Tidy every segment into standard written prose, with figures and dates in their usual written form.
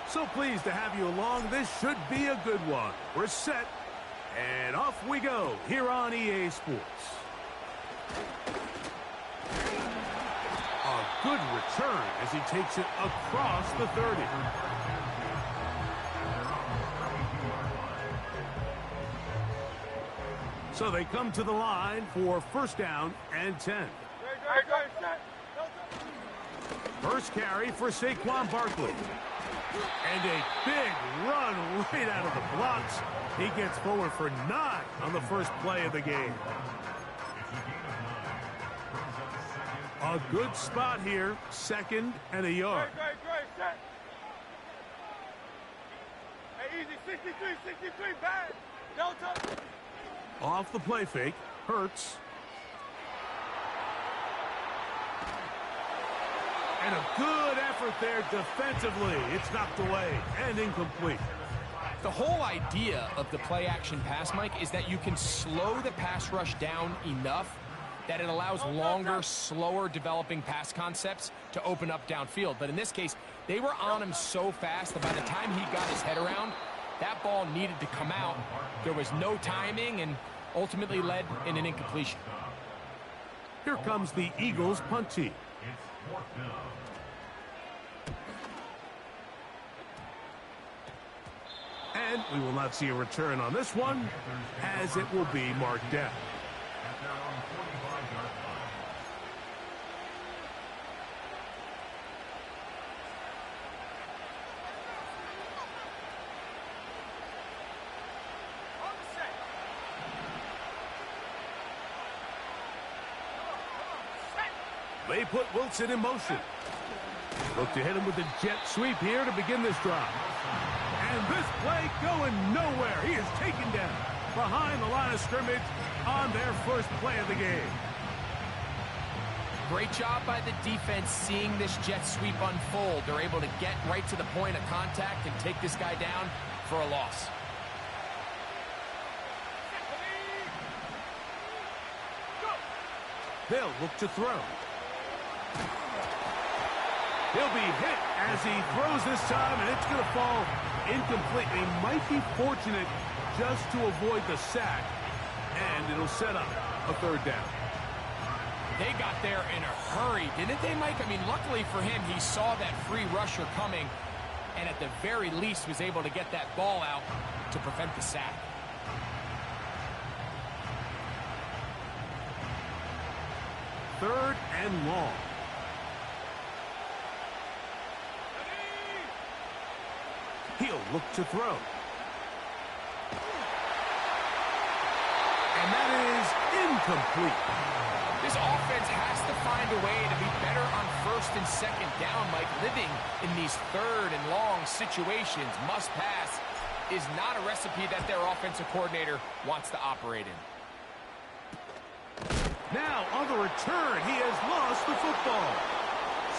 So pleased to have you along. This should be a good one. We're set, and off we go here on EA Sports. A good return as he takes it across the 30. So they come to the line for first down and 10. First carry for Saquon Barkley. And a big run right out of the blocks. He gets forward for 9 on the first play of the game. A good spot here, 2nd and a yard. Hey, easy, 63, bad. Delta. Off the play fake, Hurts. And a good effort there defensively. It's knocked away and incomplete. The whole idea of the play-action pass, Mike, is that you can slow the pass rush down enough that it allows longer, slower developing pass concepts to open up downfield. But in this case, they were on him so fast that by the time he got his head around, that ball needed to come out. There was no timing and ultimately led in an incompletion. Here comes the Eagles punt team. And we will not see a return on this one, as it will be marked down. They put Wilson in motion. Look to hit him with the jet sweep here to begin this drive. And this play going nowhere. He is taken down behind the line of scrimmage on their first play of the game. Great job by the defense seeing this jet sweep unfold. They're able to get right to the point of contact and take this guy down for a loss. They'll look to throw. He'll be hit as he throws this time, and it's going to fall incomplete. They might be fortunate just to avoid the sack, and it'll set up a 3rd down. They got there in a hurry, didn't they, Mike? I mean, luckily for him, he saw that free rusher coming, and at the very least was able to get that ball out to prevent the sack. Third and long. He'll look to throw. And that is incomplete. This offense has to find a way to be better on 1st and 2nd down, Mike. Living in these 3rd and long situations, must pass, is not a recipe that their offensive coordinator wants to operate in. Now on the return, he has lost the football.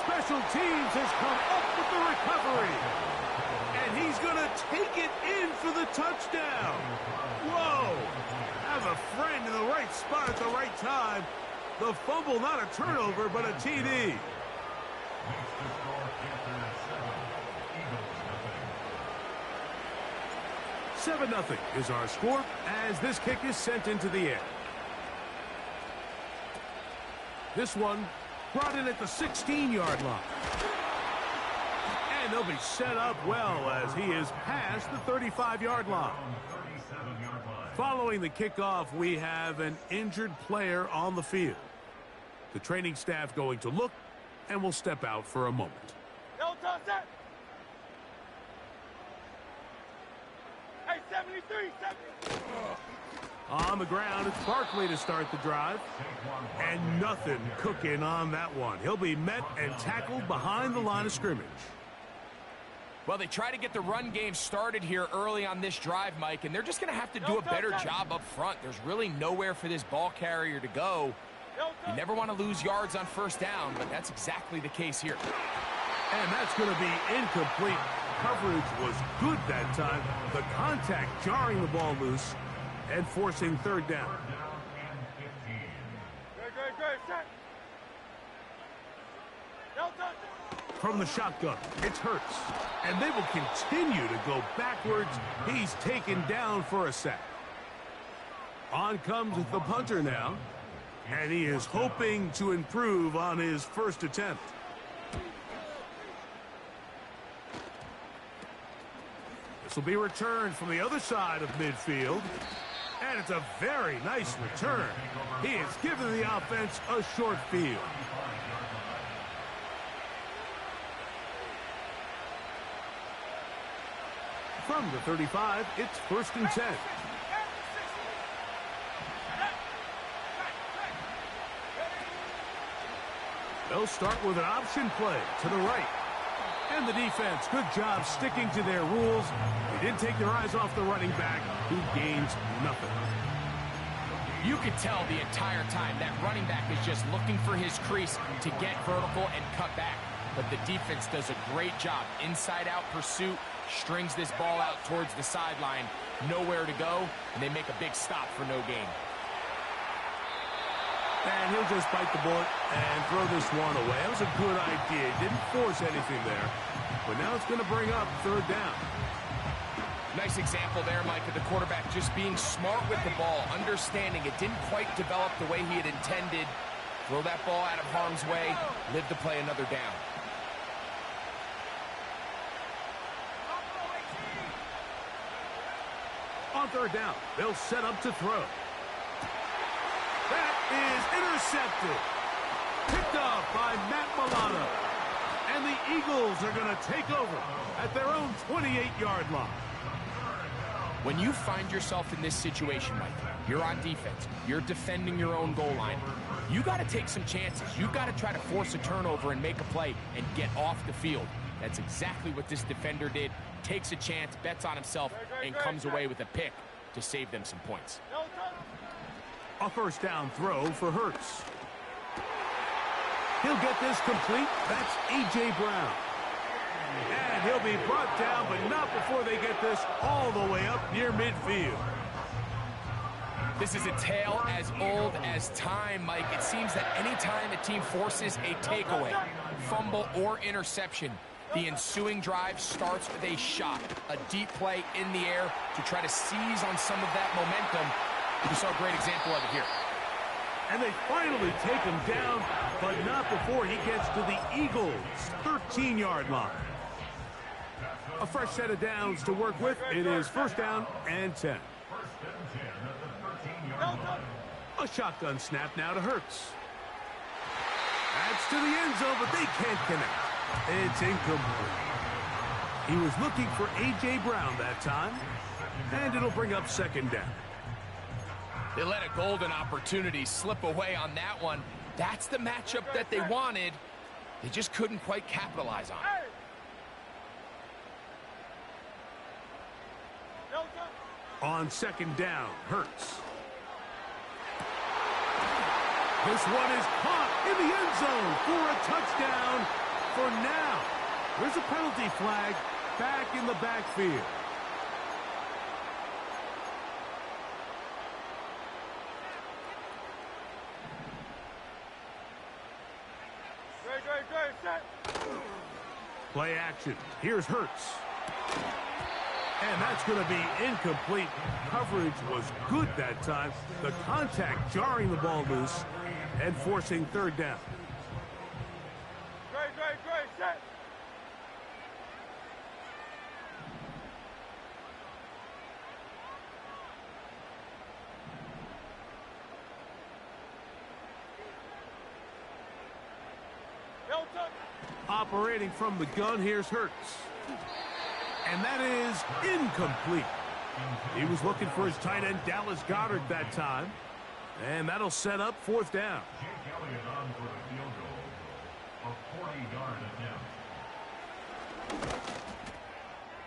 Special teams has come up with the recovery. And he's going to take it in for the touchdown. Whoa! Have a friend in the right spot at the right time. The fumble, not a turnover, but a TD. Seven 0 is our score as this kick is sent into the air. This one brought in at the 16-yard line. And they'll be set up well as he is past the 35-yard line. Following the kickoff, we have an injured player on the field. The training staff going to look and will step out for a moment. Hey, 73. On the ground, it's Barkley to start the drive. And nothing cooking on that one. He'll be met and tackled behind the line of scrimmage. Well, they try to get the run game started here early on this drive, Mike, and they're just going to have to do a better job up front. There's really nowhere for this ball carrier to go. You never want to lose yards on 1st down, but that's exactly the case here. And that's going to be incomplete. Coverage was good that time. The contact jarring the ball loose and forcing 3rd down. from the shotgun. It's Hurts. And they will continue to go backwards. He's taken down for a sack. On comes the punter now. And he is hoping to improve on his first attempt. This will be returned from the other side of midfield. And it's a very nice return. He has given the offense a short field. From the 35, it's 1st and 10. They'll start with an option play to the right. And the defense, good job sticking to their rules. They didn't take their eyes off the running back, who gains nothing. You could tell the entire time that running back is just looking for his crease to get vertical and cut back. But the defense does a great job. Inside-out pursuit, strings this ball out towards the sideline. Nowhere to go, and they make a big stop for no gain. And he'll just bite the bullet and throw this one away. That was a good idea. He didn't force anything there. But now it's going to bring up 3rd down. Nice example there, Mike, of the quarterback just being smart with the ball, understanding it didn't quite develop the way he had intended. Throw that ball out of harm's way, live to play another down. On 3rd down, they'll set up to throw. That is intercepted. Picked up by Matt Milano. And the Eagles are going to take over at their own 28-yard line. When you find yourself in this situation, Mike, you're on defense, you're defending your own goal line, you got to take some chances. You got to try to force a turnover and make a play and get off the field. That's exactly what this defender did. Takes a chance, bets on himself, and comes away with a pick to save them some points. A 1st down throw for Hurts. He'll get this complete. That's A.J. Brown. And he'll be brought down, but not before they get this all the way up near midfield. This is a tale as old as time, Mike. It seems that any time a team forces a takeaway, fumble, or interception, the ensuing drive starts with a shot, a deep play in the air to try to seize on some of that momentum. We saw a great example of it here. And they finally take him down, but not before he gets to the Eagles' 13-yard line. A fresh set of downs to work with. It is 1st down and 10. A shotgun snap now to Hurts. That's to the end zone, but they can't connect. It's incomplete. He was looking for A.J. Brown that time, and it'll bring up 2nd down. They let a golden opportunity slip away on that one. That's the matchup that they wanted. They just couldn't quite capitalize on it. On 2nd down, Hurts. This one is caught in the end zone for a touchdown for now. There's a penalty flag back in the backfield. Play action. Here's Hurts. And that's going to be incomplete. Coverage was good that time. The contact jarring the ball loose and forcing 3rd down. Set. Operating from the gun, here's Hurts. And that is incomplete. He was looking for his tight end, Dallas Goedert, that time. And that'll set up 4th down.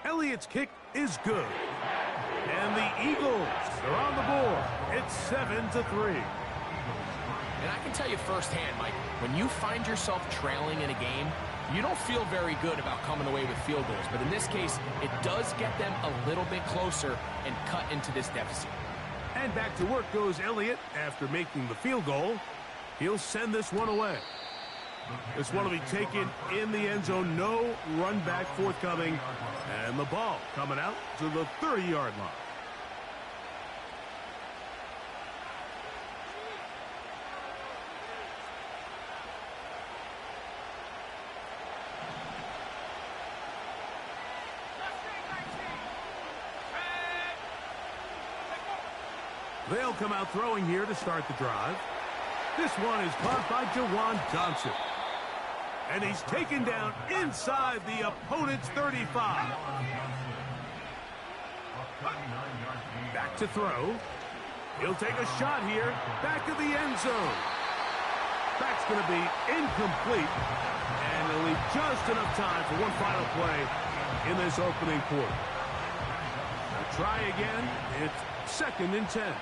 Elliott's kick is good. And the Eagles are on the board. It's 7-3. And I can tell you firsthand, Mike, when you find yourself trailing in a game, you don't feel very good about coming away with field goals. But in this case, it does get them a little bit closer and cut into this deficit. And back to work goes Elliott after making the field goal. He'll send this one away. This one will be taken in the end zone. No run back forthcoming. And the ball coming out to the 30-yard line. They'll come out throwing here to start the drive. This one is caught by Jawan Johnson. And he's taken down inside the opponent's 35. Back to throw. He'll take a shot here. Back of the end zone. That's going to be incomplete. And they'll leave just enough time for one final play in this opening quarter. They'll try again. It's 2nd and 10.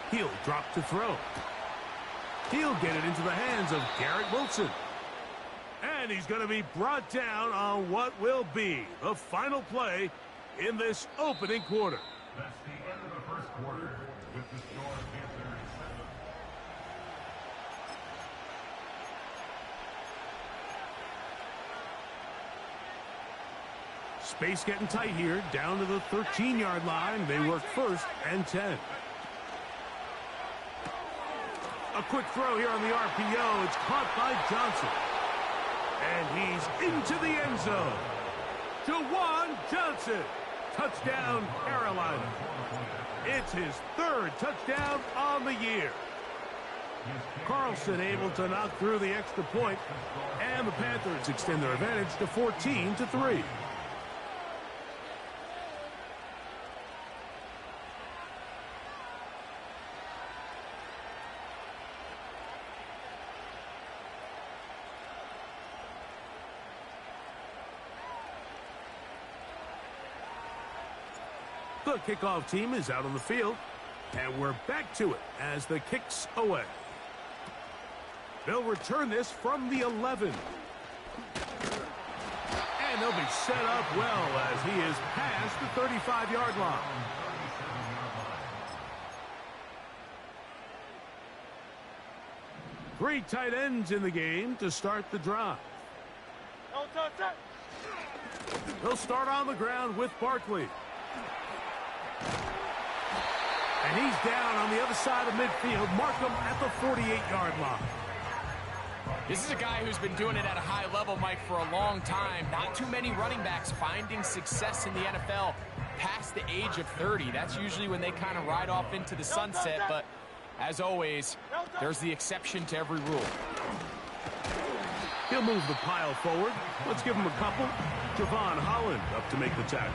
He'll drop to throw. He'll get it into the hands of Garrett Wilson. And he's going to be brought down on what will be the final play in this opening quarter. That's the end of the first quarter with the score Panthers 7. Space getting tight here, down to the 13-yard line. They work 1st and 10. A quick throw here on the RPO. It's caught by Johnson. And he's into the end zone. Jawan Johnson. Touchdown, Carolina. It's his 3rd touchdown on the year. Carlson able to knock through the extra point, and the Panthers extend their advantage to 14-3. The kickoff team is out on the field, and we're back to it as the kick's away. They'll return this from the 11. And they'll be set up well as he is past the 35-yard line. Three tight ends in the game to start the drive. They'll start on the ground with Barkley. And he's down on the other side of midfield. Mark him at the 48-yard line. This is a guy who's been doing it at a high level, Mike, for a long time. Not too many running backs finding success in the NFL past the age of 30. That's usually when they kind of ride off into the sunset. But as always, there's the exception to every rule. He'll move the pile forward. Let's give him a couple. Javon Holland up to make the tackle.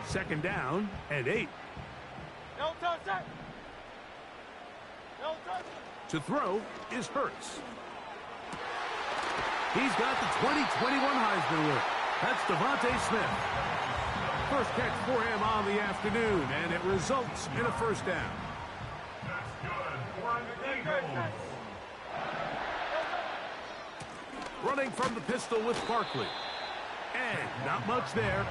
Second down and 8. No touch. No touch. To throw is Hurts. He's got the 2021 Heisman winner. That's Devontae Smith. First catch for him on the afternoon, and it results in a first down. That's good for the Eagles. Running from the pistol with Barkley. And not much there.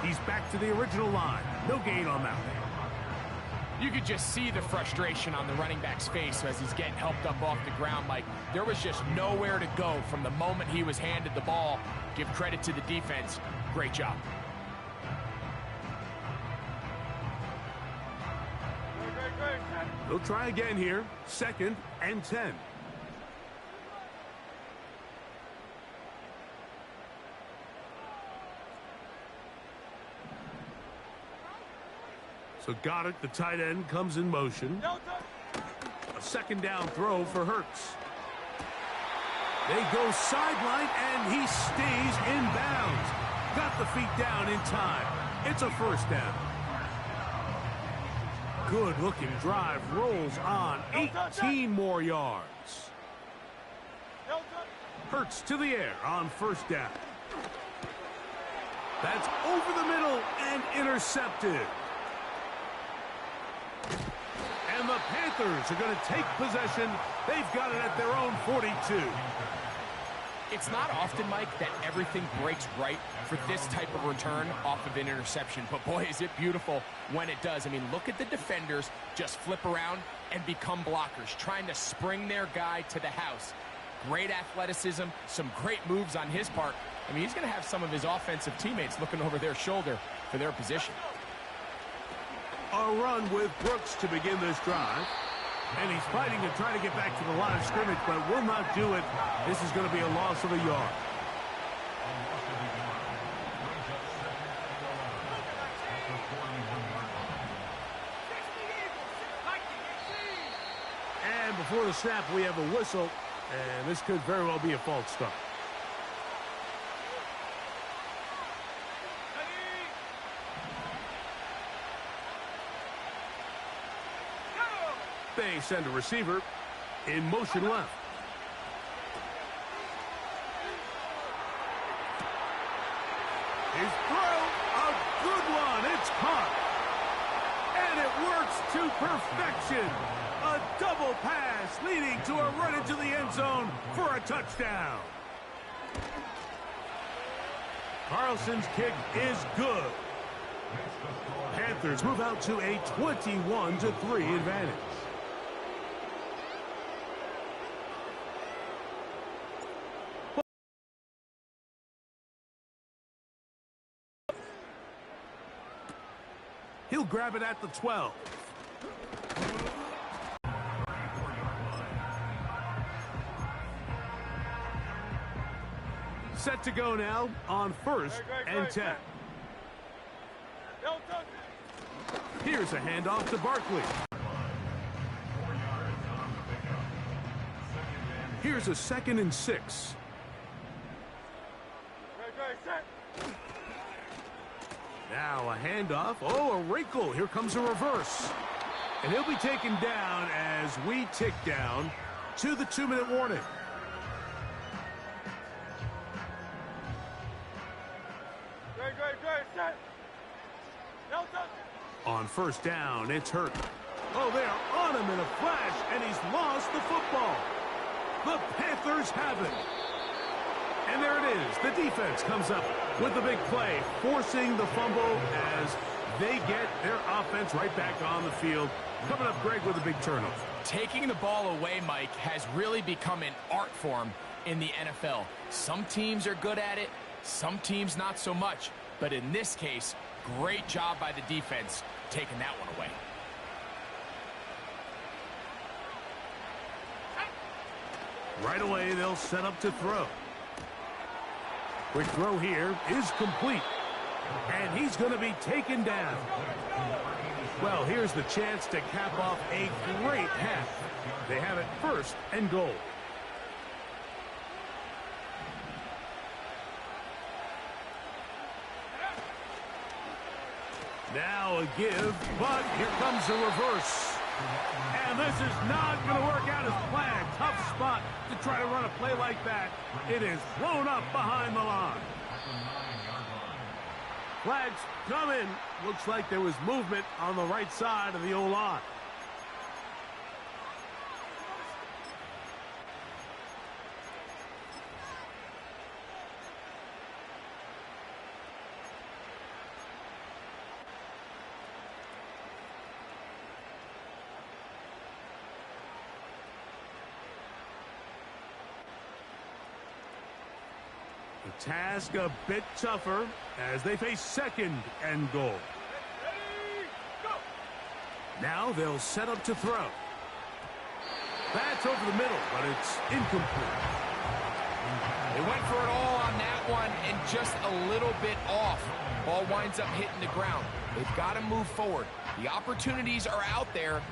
He's back to the original line. No gain on that one. You could just see the frustration on the running back's face as he's getting helped up off the ground. Like, there was just nowhere to go from the moment he was handed the ball. Give credit to the defense. Great job. They'll try again here. 2nd and 10. So got it. The tight end comes in motion. A second down throw for Hurts. They go sideline, and he stays in bounds. Got the feet down in time. It's a first down. Good-looking drive. Rolls on. 18 more yards. Hurts to the air on first down. That's over the middle and intercepted. And the Panthers are going to take possession. They've got it at their own 42. It's not often, Mike, that everything breaks right for this type of return off of an interception. But, boy, is it beautiful when it does. I mean, look at the defenders just flip around and become blockers, trying to spring their guy to the house. Great athleticism, some great moves on his part. I mean, he's going to have some of his offensive teammates looking over their shoulder for their position. A run with Brooks to begin this drive. And he's fighting to try to get back to the line of scrimmage, but will not do it. This is going to be a loss of a yard. And before the snap, we have a whistle, and this could very well be a false start. They send a receiver in motion left. His throw, a good one. It's caught. And it works to perfection. A double pass leading to a run into the end zone for a touchdown. Carlson's kick is good. Panthers move out to a 21-3 advantage. He'll grab it at the 12. Set to go now on 1st and 10. Here's a handoff to Barkley. Here's a 2nd and 6. Now a handoff. Oh, a wrinkle. Here comes a reverse. And he'll be taken down as we tick down to the 2-minute warning. On 1st down, it's Hurt. Oh, they are on him in a flash, and he's lost the football. The Panthers have it. And there it is. The defense comes up with the big play, forcing the fumble as they get their offense right back on the field. Coming up, Greg, with a big turnover. Taking the ball away, Mike, has really become an art form in the NFL. Some teams are good at it, some teams not so much. But in this case, great job by the defense taking that one away. Right away, they'll set up to throw. Quick throw here is complete. And he's going to be taken down. Well, here's the chance to cap off a great half. They have it 1st and goal. Now a give, but here comes the reverse. And this is not going to work out as planned. Tough spot to try to run a play like that. It is thrown up behind the line. Flags come in. Looks like there was movement on the right side of the O-line. The task a bit tougher as they face 2nd and goal. Now they'll set up to throw. That's over the middle, but it's incomplete. They went for it all on that one and just a little bit off. Ball winds up hitting the ground. They've got to move forward. The opportunities are out there.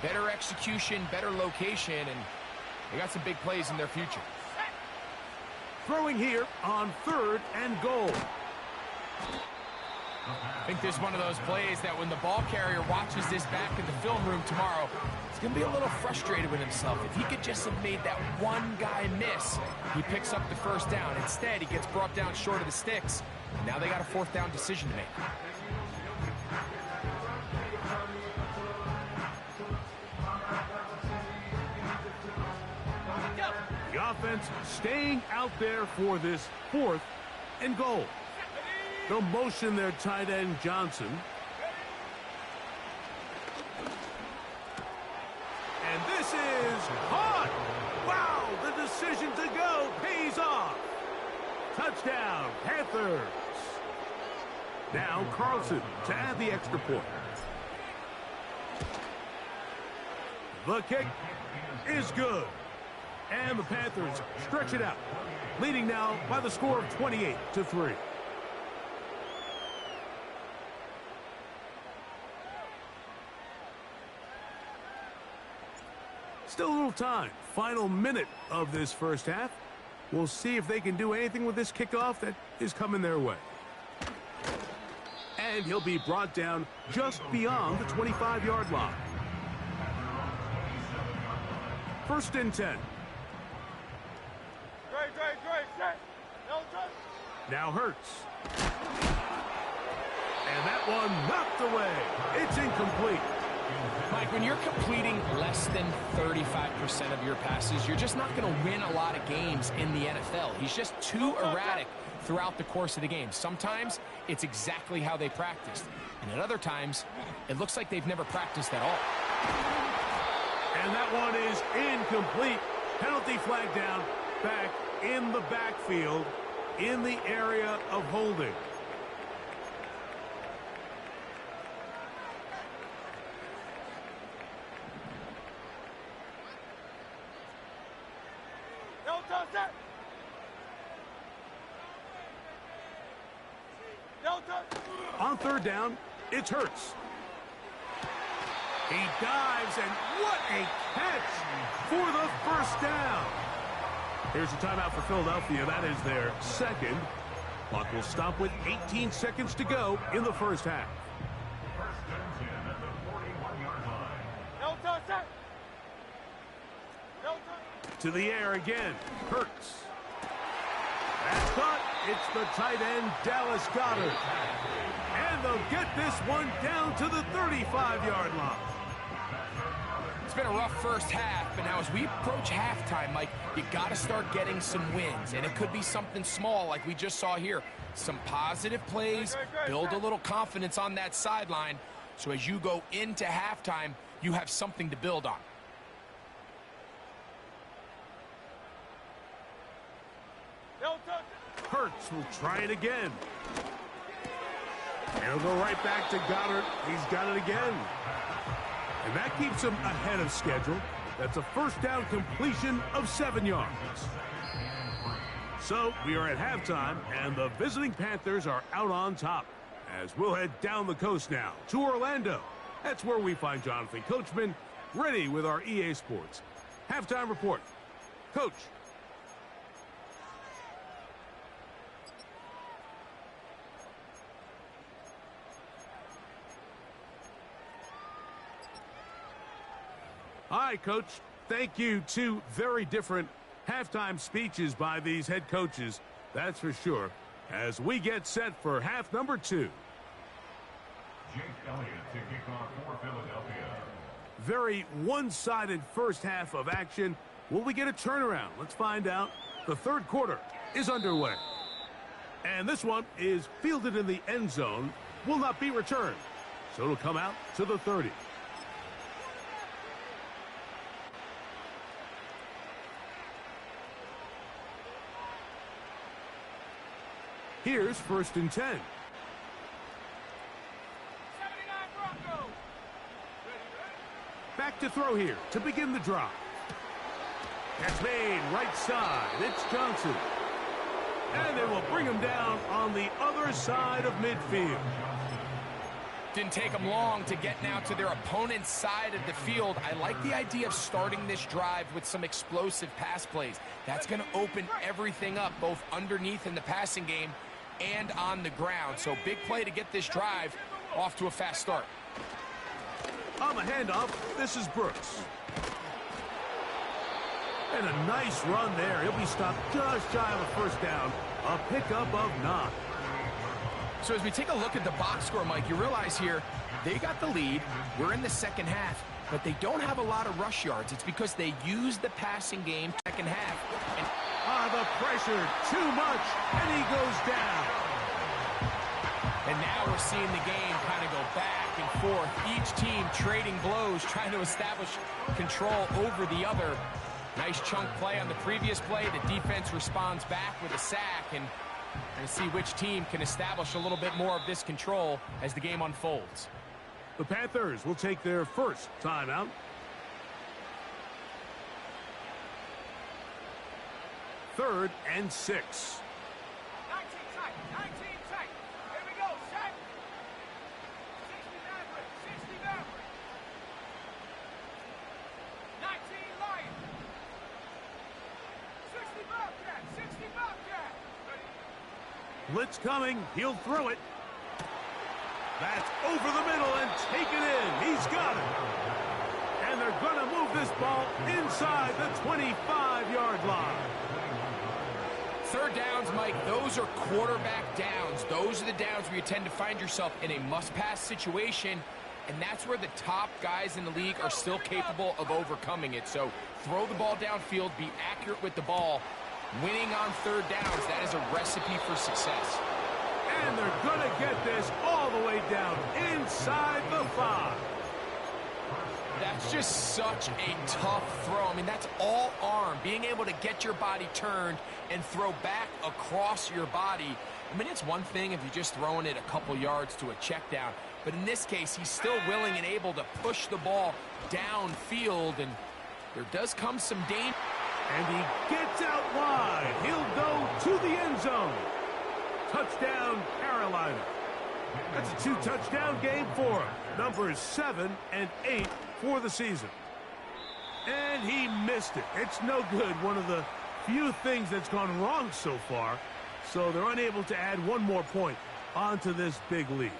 Better execution, better location, and they got some big plays in their future. Throwing here on 3rd and goal. I think this is one of those plays that when the ball carrier watches this back in the film room tomorrow, he's going to be a little frustrated with himself. If he could just have made that one guy miss, he picks up the 1st down. Instead, he gets brought down short of the sticks. Now they got a 4th down decision to make. The The offense staying out there for this 4th and goal. They'll motion their tight end Johnson. And this is caught. Wow, the decision to go pays off. Touchdown, Panthers. Now Carlson to add the extra point. The kick is good. And the Panthers stretch it out, leading now by the score of 28-3. Still a little time. Final minute of this first half. We'll see if they can do anything with this kickoff that is coming their way. And he'll be brought down just beyond the 25-yard line. 1st and 10. Now Hurts. And that one knocked away. It's incomplete. Mike, when you're completing less than 35% of your passes, you're just not going to win a lot of games in the NFL. He's just too erratic throughout the course of the game. Sometimes it's exactly how they practiced. And at other times, it looks like they've never practiced at all. And that one is incomplete. Penalty flag down, back in the backfield, in the area of holding. On 3rd down, it's Hurts. He dives, and what a catch for the 1st down. Here's a timeout for Philadelphia. That is their 2nd. Clock will stop with 18 seconds to go in the first half. 1st and 10 at the 41-yard line. To the air again. Hurts. That's caught. It's the tight end, Dallas Goedert. And they'll get this one down to the 35-yard line. It's been a rough first half, but now as we approach halftime, Mike, you got to start getting some wins. And it could be something small like we just saw here. Some positive plays, build a little confidence on that sideline. So as you go into halftime, you have something to build on. Hurts will try it again. He'll go right back to Goddard. He's got it again. And that keeps him ahead of schedule. That's a 1st down completion of 7 yards. So we are at halftime, and the visiting Panthers are out on top. As we'll head down the coast now to Orlando. That's where we find Jonathan Coachman ready with our EA Sports halftime report. Coach. Hi, Coach. Thank you. 2 very different halftime speeches by these head coaches, that's for sure, as we get set for half number 2. Jake Elliott to kick off for Philadelphia. Very one-sided first half of action. Will we get a turnaround? Let's find out. The 3rd quarter is underway. And this one is fielded in the end zone. Will not be returned. So it'll come out to the 30. Here's 1st and 10. Back to throw here to begin the drive. Catch made right side. It's Johnson. And they will bring him down on the other side of midfield. Didn't take them long to get now to their opponent's side of the field. I like the idea of starting this drive with some explosive pass plays. That's going to open everything up, both underneath in the passing game and on the ground. So big play to get this drive off to a fast start. On the handoff, this is Brooks. And a nice run there. He'll be stopped just shy of a 1st down. A pickup of 9. So as we take a look at the box score, Mike, you realize here they got the lead. We're in the second half, but they don't have a lot of rush yards. It's because they use the passing game second half. pressured too much, and he goes down. And now we're seeing the game kind of go back and forth. Each team trading blows, trying to establish control over the other. Nice chunk play on the previous play. The defense responds back with a sack, and we'll see which team can establish a little bit more of this control as the game unfolds. The Panthers will take their first timeout. Third and 6. 19 tight. 19 tight. Here we go. Set. 60 backward. 60 backward. 19 Lion. 60 Bobcat. 60 Bobcat. Ready? Blitz coming. He'll throw it. That's over the middle and taken in. He's got it. And they're going to move this ball inside the 25-yard line. Third downs, Mike, those are quarterback downs. Those are the downs where you tend to find yourself in a must-pass situation, and that's where the top guys in the league are still capable of overcoming it. So throw the ball downfield, be accurate with the ball. Winning on third downs, that is a recipe for success. And they're going to get this all the way down inside the 5. That's just such a tough throw. I mean, that's all arm. Being able to get your body turned and throw back across your body. I mean, it's one thing if you're just throwing it a couple yards to a check down. But in this case, he's still willing and able to push the ball downfield. And there does come some danger. And he gets out wide. He'll go to the end zone. Touchdown, Carolina. That's a 2-touchdown game for him. Numbers 7 and 8 for the season. And he missed it. It's no good. One of the few things that's gone wrong so far. So they're unable to add one more point onto this big lead.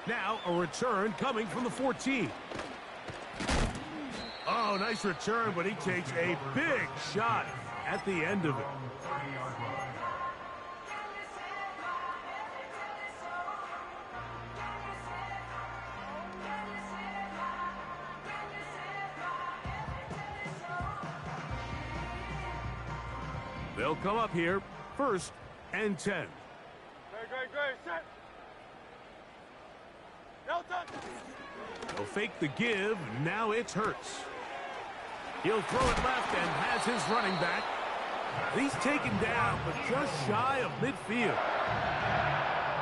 Now a return coming from the 14. Oh, nice return, but he takes a big shot at the end of it. They'll come up here, 1st and 10. Great. Set. No touch. They'll fake the give. Now it's Hurts. He'll throw it left and has his running back. He's taken down, but just shy of midfield.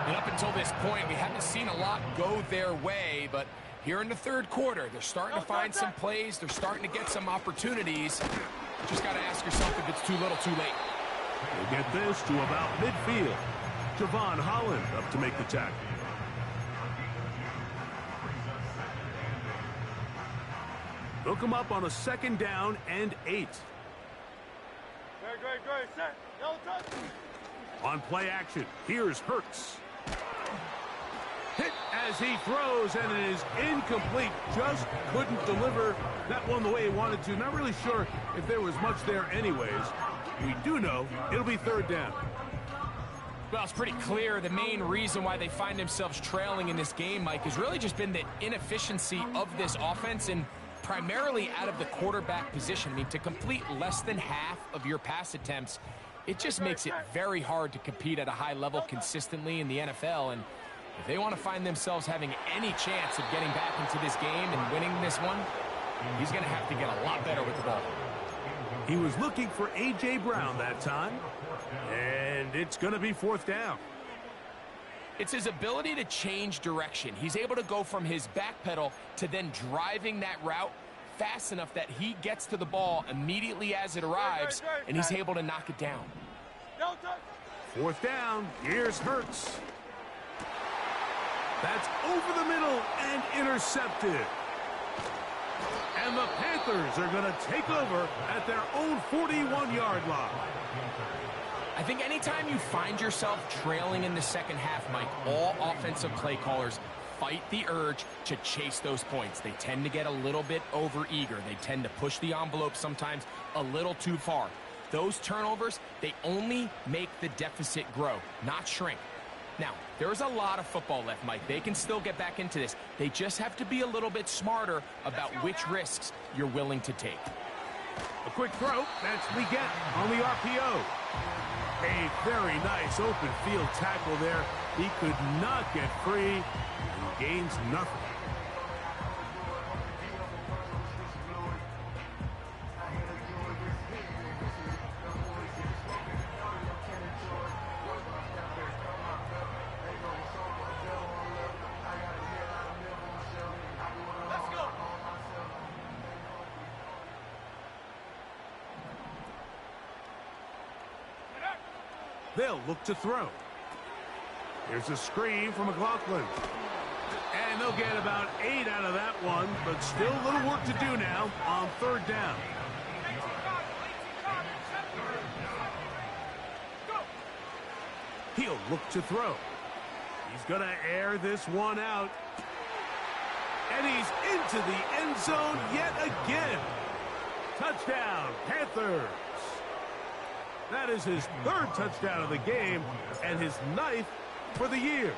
And up until this point, we haven't seen a lot go their way, but here in the third quarter, they're starting to find some plays. They're starting to get some opportunities. Just got to ask yourself if it's too little, too late. We'll get this to about midfield. Javon Holland up to make the tackle. They'll come up on a 2nd down and 8. Great. Set. No touch. On play action, here's Hurts. Hit as he throws, and it is incomplete. Just couldn't deliver that one the way he wanted to. Not really sure if there was much there anyways. We do know it'll be 3rd down. Well, it's pretty clear the main reason why they find themselves trailing in this game, Mike, has really just been the inefficiency of this offense and primarily out of the quarterback position. I mean, to complete less than half of your pass attempts, it just makes it very hard to compete at a high level consistently in the NFL. And if they want to find themselves having any chance of getting back into this game and winning this one, he's going to have to get a lot better with the ball. He was looking for A.J. Brown that time, and it's going to be 4th down. It's his ability to change direction. He's able to go from his back pedal to then driving that route fast enough that he gets to the ball immediately as it arrives, and he's able to knock it down. No touch. 4th down, here's Hurts. That's over the middle and intercepted. And the Panthers are going to take over at their own 41-yard line. I think anytime you find yourself trailing in the second half, Mike, all offensive play callers fight the urge to chase those points. They tend to get a little bit overeager. They tend to push the envelope sometimes a little too far. Those turnovers, they only make the deficit grow, not shrink. Now, there's a lot of football left, Mike. They can still get back into this. They just have to be a little bit smarter about which risks you're willing to take. A quick throw. That's Leggett on the RPO. A very nice open field tackle there. He could not get free and gains nothing. They'll look to throw. Here's a screen from McLaughlin. And they'll get about 8 out of that one, but still a little work to do now on third down. He'll look to throw. He's going to air this one out. And he's into the end zone yet again. Touchdown, Panthers. That is his 3rd touchdown of the game and his 9th for the year.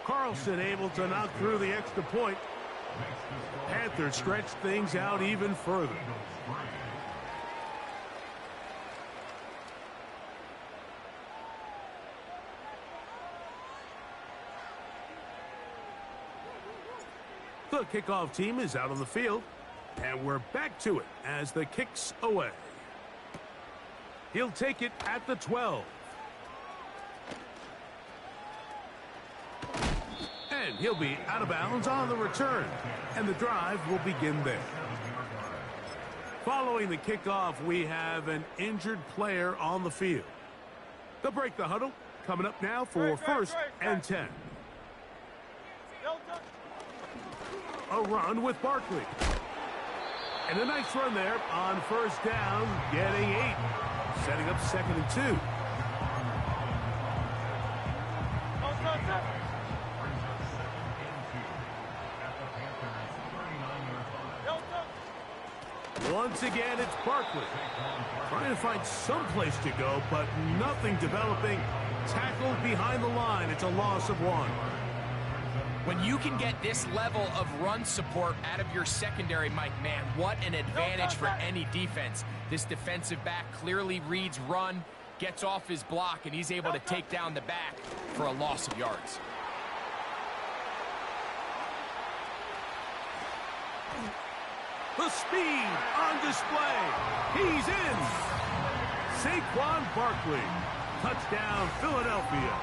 Carlson able to knock through the extra point. Panthers stretch things out even further. The kickoff team is out on the field, and we're back to it as the kick's away. He'll take it at the 12. And he'll be out of bounds on the return. And the drive will begin there. Following the kickoff, we have an injured player on the field. They'll break the huddle. Coming up now for 1st and 10. A run with Barkley. And a nice run there on 1st down, getting 8. Setting up 2nd and 2. Once again, it's Barkley. Trying to find some place to go, but nothing developing. Tackled behind the line. It's a loss of 1. When you can get this level of run support out of your secondary, Mike, man, what an advantage for any defense. This defensive back clearly reads run, gets off his block, and he's able to take down the back for a loss of yards. The speed on display. He's in. Saquon Barkley. Touchdown, Philadelphia.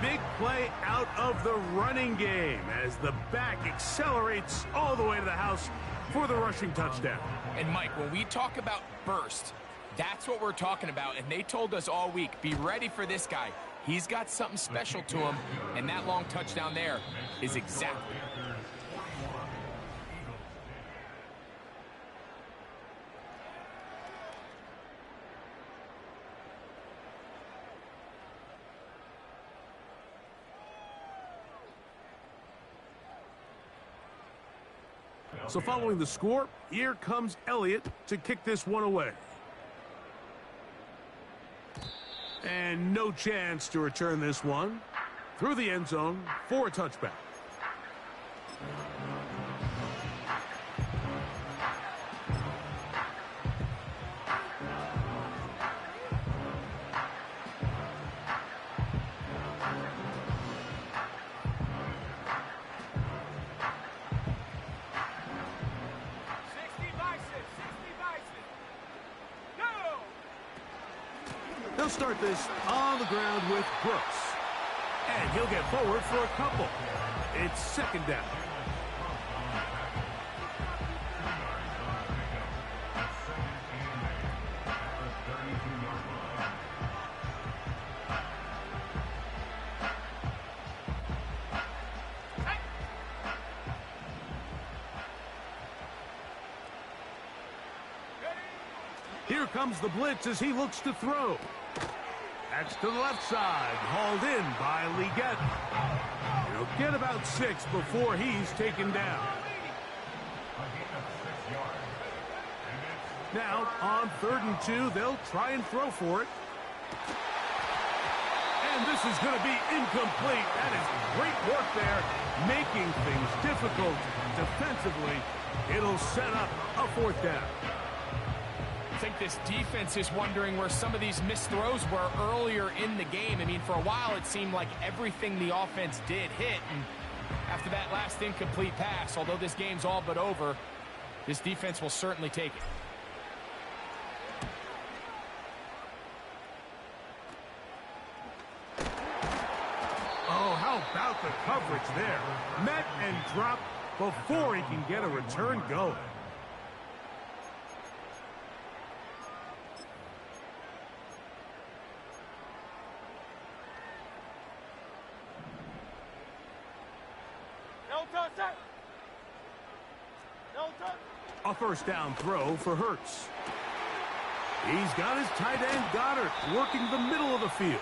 Big play out of the running game as the back accelerates all the way to the house for the rushing touchdown. And Mike, when we talk about burst, that's what we're talking about. And they told us all week, be ready for this guy. He's got something special to him, and that long touchdown there is exactly. So following the score, here comes Elliott to kick this one away. And no chance to return this one through the end zone for a touchback. They'll start this on the ground with Brooks. And he'll get forward for a couple. It's 2nd down. Here comes the blitz as he looks to throw. That's to the left side, hauled in by Leggett. He'll get about 6 before he's taken down. Now, on 3rd and 2, they'll try and throw for it. And this is going to be incomplete. That is great work there, making things difficult defensively. It'll set up a fourth down. I think this defense is wondering where some of these missed throws were earlier in the game. I mean, for a while, it seemed like everything the offense did hit. And after that last incomplete pass, although this game's all but over, this defense will certainly take it. Oh, how about the coverage there? Met and dropped before he can get a return going. A first down throw for Hurts. He's got his tight end Goddard working the middle of the field.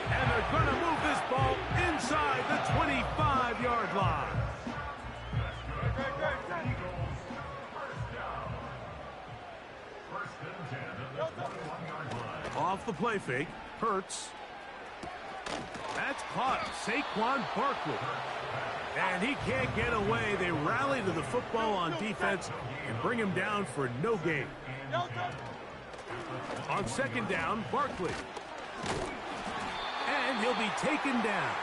And they're going to move this ball inside the 25-yard line. Off the play fake, Hurts. That's caught. Saquon Barkley. And he can't get away. They rally to the football on defense and bring him down for no gain. On second down, Barkley. And he'll be taken down.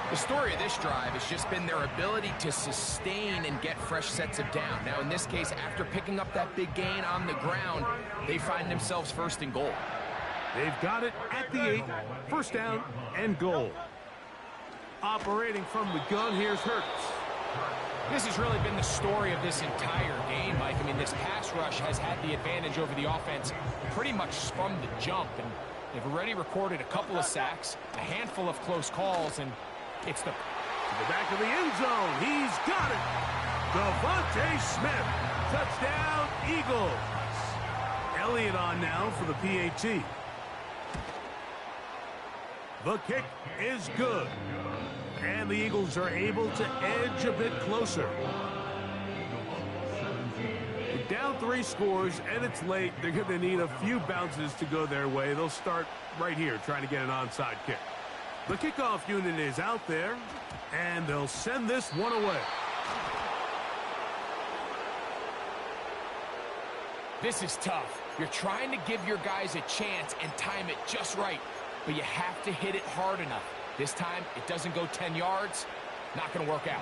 The story of this drive has just been their ability to sustain and get fresh sets of down. Now, in this case, after picking up that big gain on the ground, they find themselves first and goal. They've got it at the 8, first down and goal. Operating from the gun, here's Hurts. This has really been the story of this entire game, Mike. I mean, this pass rush has had the advantage over the offense pretty much from the jump. And they've already recorded a couple of sacks, a handful of close calls, and it's to the back of the end zone. He's got it. Devontae Smith. Touchdown, Eagles. Elliott on now for the PAT. The kick is good. And the Eagles are able to edge a bit closer. With down 3 scores, and it's late, they're going to need a few bounces to go their way. They'll start right here trying to get an onside kick. The kickoff unit is out there, and they'll send this one away. This is tough. You're trying to give your guys a chance and time it just right, but you have to hit it hard enough. This time, it doesn't go 10 yards. Not going to work out.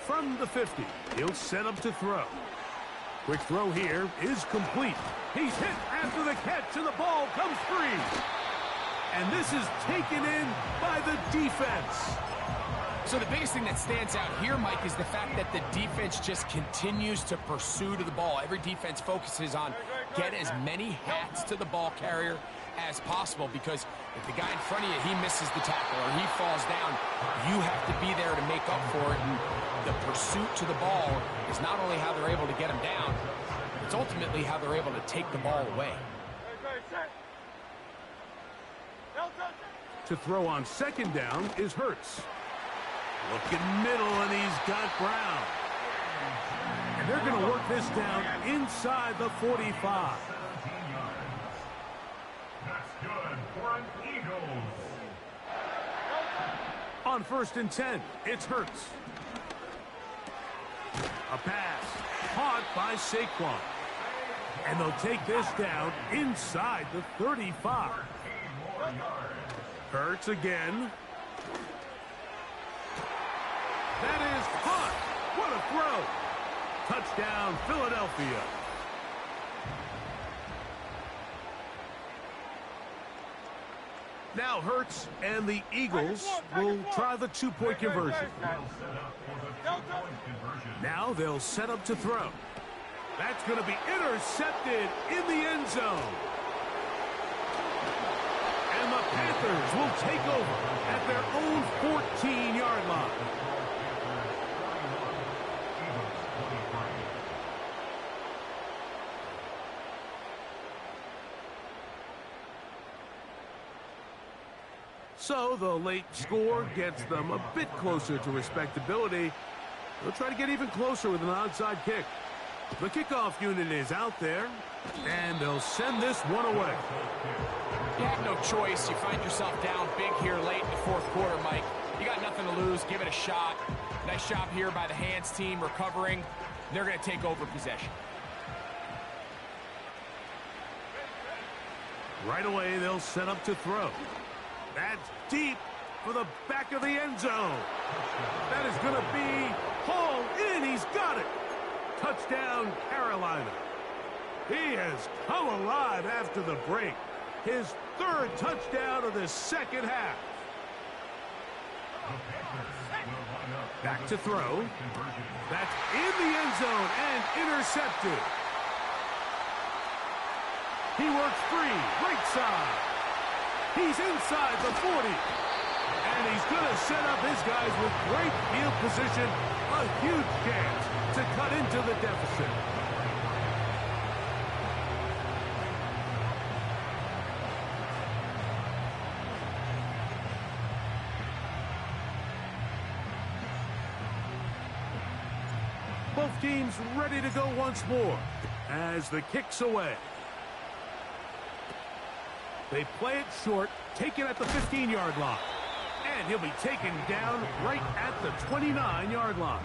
From the 50, he'll set up to throw. Quick throw here is complete. He's hit after the catch, and the ball comes free. And this is taken in by the defense. So the biggest thing that stands out here, Mike, is the fact that the defense just continues to pursue to the ball. Every defense focuses on get as many hats to the ball carrier as possible, because if the guy in front of you, he misses the tackle or he falls down, you have to be there to make up for it. And the pursuit to the ball is not only how they're able to get him down, it's ultimately how they're able to take the ball away. To throw on second down is Hurts. Looking middle, and he's got Brown. And they're going to work this down inside the 45. That's good for an Eagles. On first and 10, it's Hurts. A pass caught by Saquon. And they'll take this down inside the 35. Hurts again. That is caught. What a throw. Touchdown, Philadelphia. Now Hurts and the Eagles will try the 2-point conversion. Now they'll set up to throw. That's going to be intercepted in the end zone. And the Panthers will take over at their own 14-yard line. So the late score gets them a bit closer to respectability, They'll try to get even closer with an onside kick. The kickoff unit is out there, and they'll send this one away. You have no choice. You find yourself down big here late in the fourth quarter, Mike. You got nothing to lose. Give it a shot. Nice job here by the hands team recovering. They're going to take over possession. Right away, they'll set up to throw. That's deep for the back of the end zone. That is going to be hauled in. He's got it. Touchdown, Carolina. He has come alive after the break. His third touchdown of the second half. Back to throw. That's in the end zone and intercepted. He works free, right side. He's inside the 40. And he's going to set up his guys with great field position. A huge chance to cut into the deficit. Both teams ready to go once more as the kick's away. They play it short, take it at the 15-yard line. And he'll be taken down right at the 29-yard line.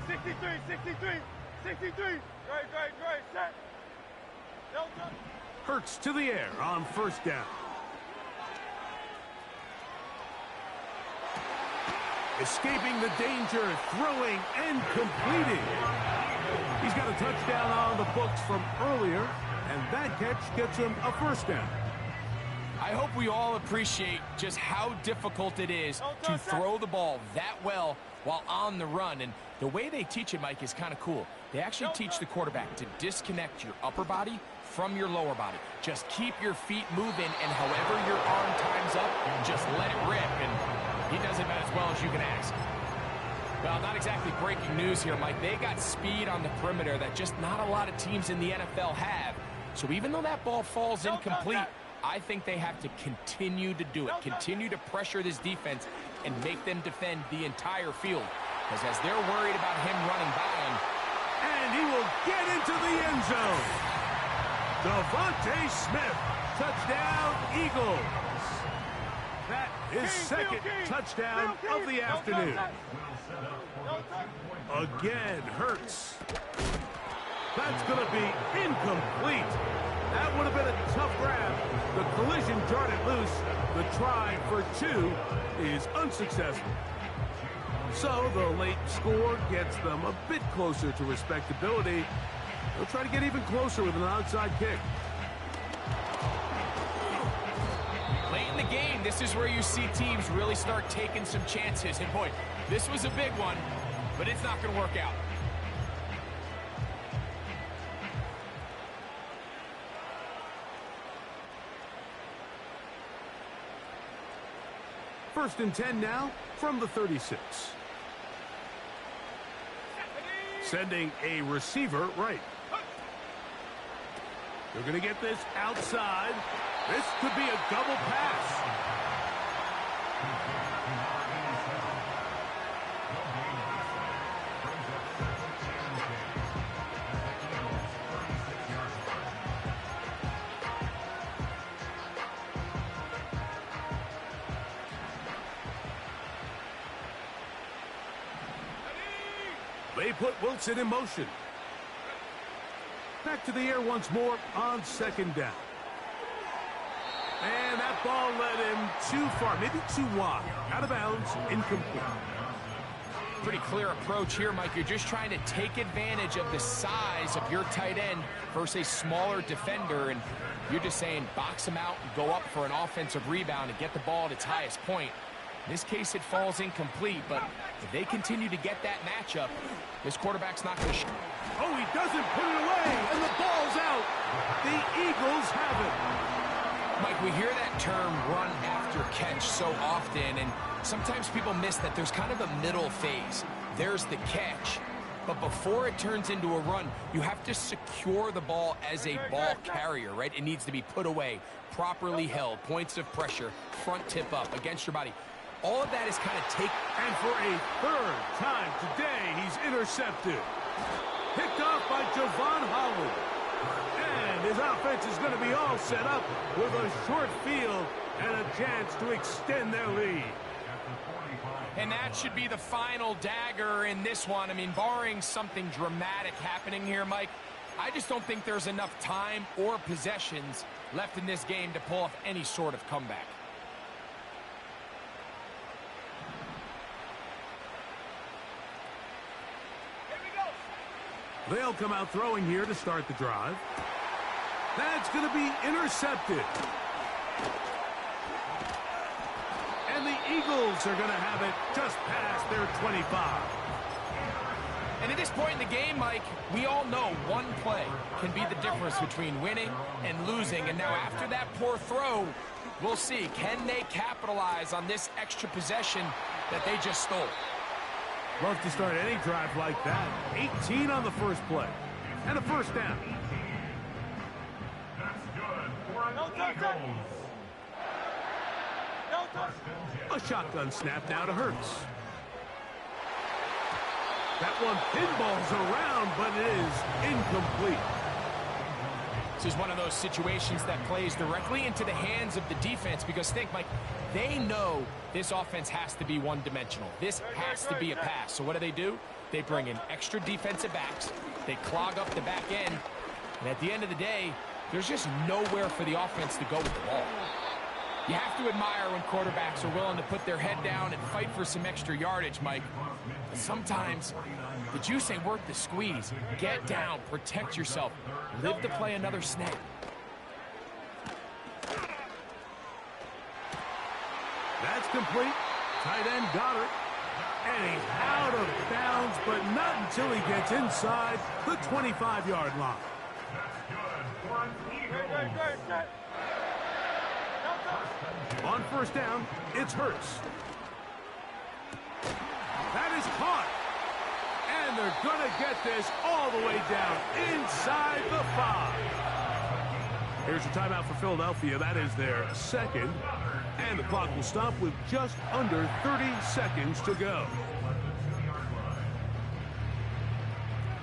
63, 63, 63. Great, set. Delta. Hurts to the air on first down. Escaping the danger, throwing and completing. He's got a touchdown on the books from earlier, and that catch gets him a first down. I hope we all appreciate just how difficult it is to throw the ball that well while on the run. And the way they teach it, Mike, is kind of cool. They actually teach the quarterback to disconnect your upper body from your lower body. Just keep your feet moving, and however your arm times up, just let it rip. And he does it about as well as you can ask. Well, not exactly breaking news here, Mike. They got speed on the perimeter that just not a lot of teams in the NFL have. So even though that ball falls incomplete, I think they have to continue to do it, continue to pressure this defense and make them defend the entire field. Because as they're worried about him running by him. And he will get into the end zone. Devontae Smith, touchdown Eagles. That is second touchdown of the afternoon. Again, Hurts. That's going to be incomplete. That would have been a tough grab. The collision darted loose. The try for two is unsuccessful. So the late score gets them a bit closer to respectability. They'll try to get even closer with an outside kick. Late in the game, this is where you see teams really start taking some chances. And boy, this was a big one, but it's not going to work out. First and 10 now from the 36. Sending a receiver right. They're going to get this outside. This could be a double pass. They put Wilson in motion. Back to the air once more on second down. And that ball led him too far, maybe too wide. Out of bounds, incomplete. Pretty clear approach here, Mike. You're just trying to take advantage of the size of your tight end versus a smaller defender, and you're just saying box him out and go up for an offensive rebound and get the ball at its highest point. In this case, it falls incomplete, but if they continue to get that matchup, this quarterback's not going to shoot. Oh, he doesn't put it away, and the ball's out. The Eagles have it. Mike, we hear that term run after catch so often, and sometimes people miss that there's kind of a middle phase. There's the catch, but before it turns into a run, you have to secure the ball as a ball carrier, right? It needs to be put away, properly held, points of pressure, front tip up against your body. All of that is kind of And for a third time today, he's intercepted. Picked off by Javon Holland. And his offense is going to be all set up with a short field and a chance to extend their lead. And that should be the final dagger in this one. I mean, barring something dramatic happening here, Mike, I just don't think there's enough time or possessions left in this game to pull off any sort of comeback. They'll come out throwing here to start the drive. That's going to be intercepted. And the Eagles are going to have it just past their 25. And at this point in the game, Mike, we all know one play can be the difference between winning and losing. And now after that poor throw, we'll see. Can they capitalize on this extra possession that they just stole? Love to start any drive like that. 18 on the first play. And a first down. That's good for an Eagles. A shotgun snap now to Hurts. That one pinballs around, but it is incomplete. This is one of those situations that plays directly into the hands of the defense because think, Mike, they know this offense has to be one-dimensional. This has to be a pass. So what do? They bring in extra defensive backs. They clog up the back end. And at the end of the day, there's just nowhere for the offense to go with the ball. You have to admire when quarterbacks are willing to put their head down and fight for some extra yardage, Mike. But sometimes the juice ain't worth the squeeze. Get down, protect yourself, live to play another snap. That's complete. Tight end got it. And he's out of bounds, but not until he gets inside the 25-yard line. On first down, it's Hurts. That is caught. And they're going to get this all the way down inside the 5. Here's your timeout for Philadelphia. That is their second. And the clock will stop with just under 30 seconds to go.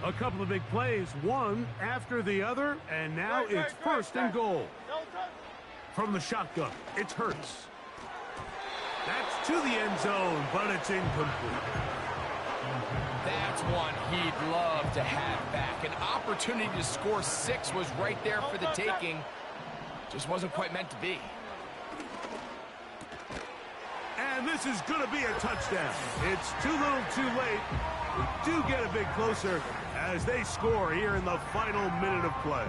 A couple of big plays, one after the other, and now it's first and goal. From the shotgun, it's Hurts. That's to the end zone, but it's incomplete. That's one he'd love to have back. An opportunity to score 6 was right there for the taking. Just wasn't quite meant to be. And this is going to be a touchdown. It's too little too late. We do get a bit closer as they score here in the final minute of play.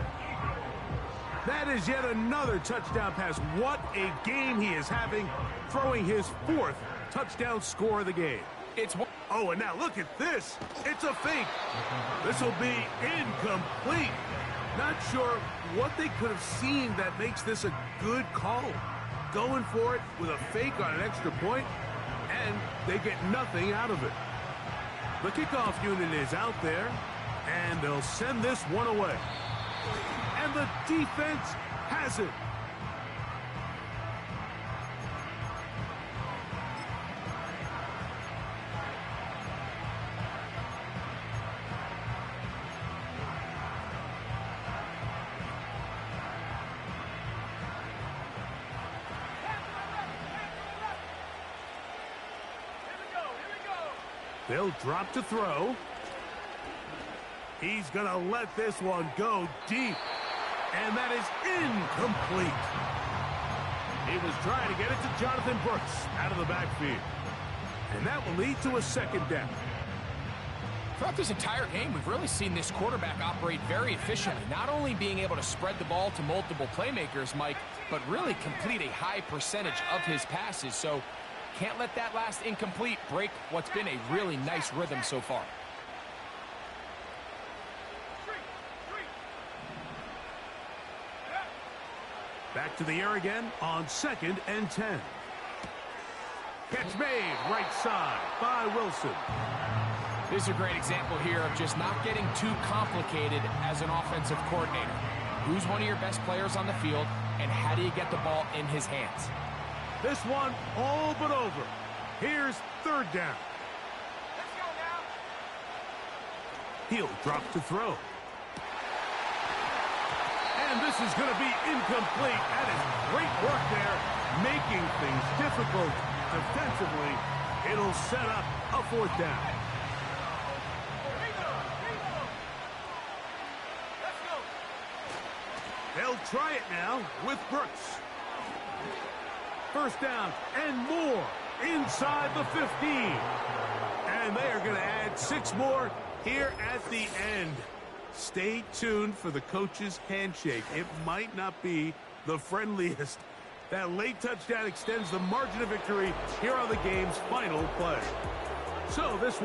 That is yet another touchdown pass. What a game he is having, throwing his 4th touchdown score of the game. Oh, and now look at this. It's a fake. This will be incomplete. Not sure what they could have seen that makes this a good call. Going for it with a fake on an extra point, and they get nothing out of it. The kickoff unit is out there, and they'll send this one away. And the defense has it. They'll drop to throw. He's going to let this one go deep. And that is incomplete. He was trying to get it to Jonathan Brooks out of the backfield. And that will lead to a second down. Throughout this entire game, we've really seen this quarterback operate very efficiently. Not only being able to spread the ball to multiple playmakers, Mike, but really complete a high percentage of his passes. So can't let that last incomplete break what's been a really nice rhythm so far. Back to the air again on 2nd and 10. Catch made right side by Wilson. This is a great example here of just not getting too complicated as an offensive coordinator. Who's one of your best players on the field, and how do you get the ball in his hands? This one all but over. Here's third down. Let's go now. He'll drop to throw. And this is going to be incomplete. That is great work there, making things difficult defensively. It'll set up a fourth down. Let's go. They'll try it now with Brooks. First down and more inside the 15. And they are going to add 6 more here at the end. Stay tuned for the coach's handshake. It might not be the friendliest. That late touchdown extends the margin of victory here on the game's final play. So this